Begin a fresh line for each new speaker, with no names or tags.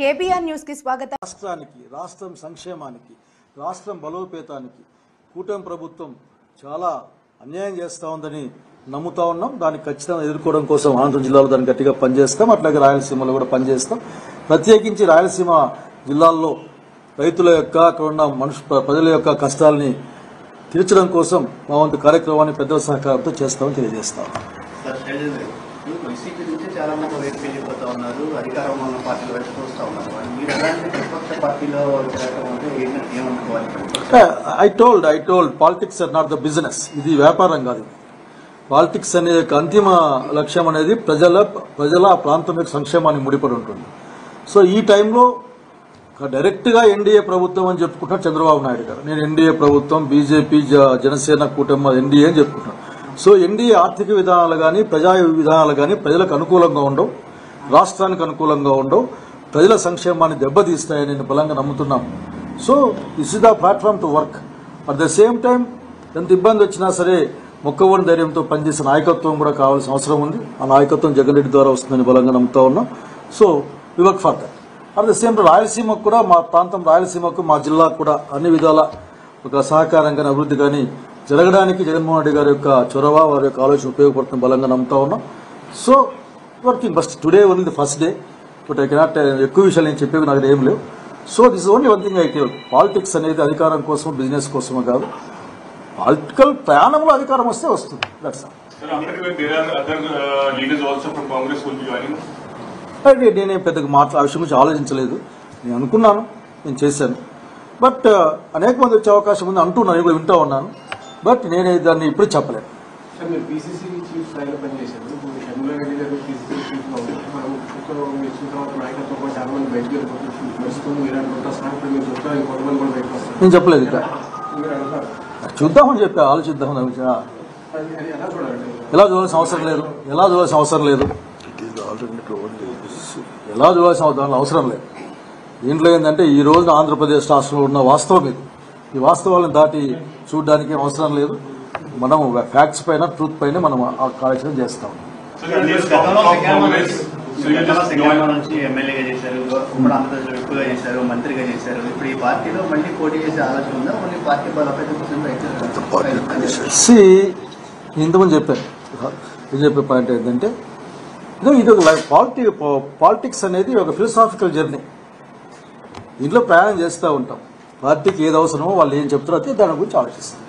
KBR news కి స్వాగతం.
రాష్ట్రం సంక్షేమానికి రాష్ట్రం బలోపేతానికి కూటమి ప్రభుత్వం చాలా అన్యాయం చేస్తా ఉందని నమ్ముతా ఉన్నాం. దాన్ని ఖచ్చితంగా ఎదుర్కోవడం కోసం అనంతపురం జిల్లాలో దాన్ని గట్టిగా పనిచేస్తాం. అట్లాగే రాయలసీమలో కూడా పనిచేస్తాం. ప్రత్యేకించి రాయలసీమ జిల్లాల్లో రైతుల యొక్క అక్కడ ఉన్న ప్రజల యొక్క కష్టాలని తీర్చడం కోసం మా వంతు కార్యక్రమాన్ని పెద్దల సహకారంతో చేస్తామని తెలియజేస్తాం.
వైసీపీ నుంచి చాలా మంది వైపు వెళ్ళిపోతా ఉన్నారు, అధికారంలో ఉన్న పార్టీలు వైపు చూస్తూ ఉన్నారు. మీరు అలాంటి ప్రతిపక్ష పార్టీలో ఏమనుకోవాలి?
I told politics are not the business. ఇది వ్యాపారం కాదు. పాలిటిక్స్ అనే అంతిమ లక్ష్యం అనేది ప్రజల ప్రాంతం యొక్క సంక్షేమానికి ముడిపడి ఉంటుంది. సో ఈ టైంలో డైరెక్ట్ గా ఎన్డీఏ ప్రభుత్వం అని చెప్పుకుంటున్నారు చంద్రబాబు నాయుడు గారు. నేను ఎన్డీఏ ప్రభుత్వం, బీజేపీ, జనసేన కూటమి ఎన్డీఏ అని చెప్పుకుంటున్నాను. సో ఎన్డీఏ ఆర్థిక విధానాలు కానీ ప్రజా విధానాలు కానీ ప్రజలకు అనుకూలంగా ఉండవు, రాష్ట్రానికి అనుకూలంగా ఉండవు, ప్రజల సంక్షేమాన్ని దెబ్బతీస్తాయని నేను బలంగా నమ్ముతున్నాం. So this is the platform to work. At the same time ఎంత ఇబ్బంది వచ్చినా సరే మొక్కవోని ధైర్యంతో పనిచేసే నాయకత్వం కూడా కావాల్సిన అవసరం ఉంది. ఆ నాయకత్వం జగన్ రెడ్డి ద్వారా వస్తుందని బలంగా నమ్ముతా ఉన్నాం. So we work for that. At the same time రాయలసీమకు కూడా, మా ప్రాంతం రాయలసీమకు, మా జిల్లాకు కూడా అన్ని విధాల ఒక సహకారం కానీ అభివృద్ధి కానీ జరగడానికి జగన్మోహన్ రెడ్డి గారి యొక్క చొరవ, వారి యొక్క ఆలోచన ఉపయోగపడుతుంది బలంగా నమ్ముతా ఉన్నాం. So working first today only the first day. But I cannot ఎక్కువ విషయాలు నేను చెప్పేవి నాకు ఏం లేవు. So this only one thing I tell. Politics అనేది అధికారం కోసం, బిజినెస్ కోసమే కాదు. పొలిటికల్ ప్రయాణంలో అధికారం వస్తే వస్తుంది. That's all. నేనే పెద్దగా ఆ విషయం గురించి ఆలోచించలేదు. నేను అనుకున్నాను, నేను చేశాను. బట్ అనేక మంది వచ్చే అవకాశం ఉంది అంటున్నాను, నేను కూడా వింటూ ఉన్నాను. బట్ నేను దాన్ని ఇప్పుడు చెప్పలేను. నేను చెప్పలేదు ఇక్కడ. చూద్దామని చెప్పా, ఆలోచిద్దామని. ఎలా చూడాల్సిన అవసరం లేదు, ఎలా చూడాల్సిన అవసరం లేదు, ఎలా చూడాల్సిన అవసరం లేదు. దీంట్లో ఏంటంటే ఈ రోజు ఆంధ్రప్రదేశ్ రాష్ట్రంలో ఉన్న వాస్తవం ఇది. ఈ వాస్తవాలను దాటి చూడడానికి అవసరం లేదు. మనం ఫ్యాక్ట్స్ పైన, ట్రూత్ పైన మనం ఆ కార్యక్రమం చేస్తాం.
ఎమ్మెల్యేగా చేశారు, ఇప్పుడు ఆంధ్రప్రదేశ్లో ఎక్కువగా చేశారు, మంత్రిగా చేశారు. ఇప్పుడు ఈ పార్టీలో మళ్ళీ పోటీ చేసే ఆలోచన ఉందా? మళ్ళీ పార్టీ బలోపేతం కోసం
ఇంతకుముందు చెప్పాను. నేను చెప్పే పాయింట్ ఏంటంటే ఇది ఒక పాలిటిక్స్ అనేది ఒక ఫిలసాఫికల్ జర్నీ. దీంట్లో ప్రయాణం చేస్తూ ఉంటాం. పార్టీకి ఏది అవసరమో వాళ్ళు ఏం చెప్తారో అయితే దాని గురించి ఆలోచిస్తాం.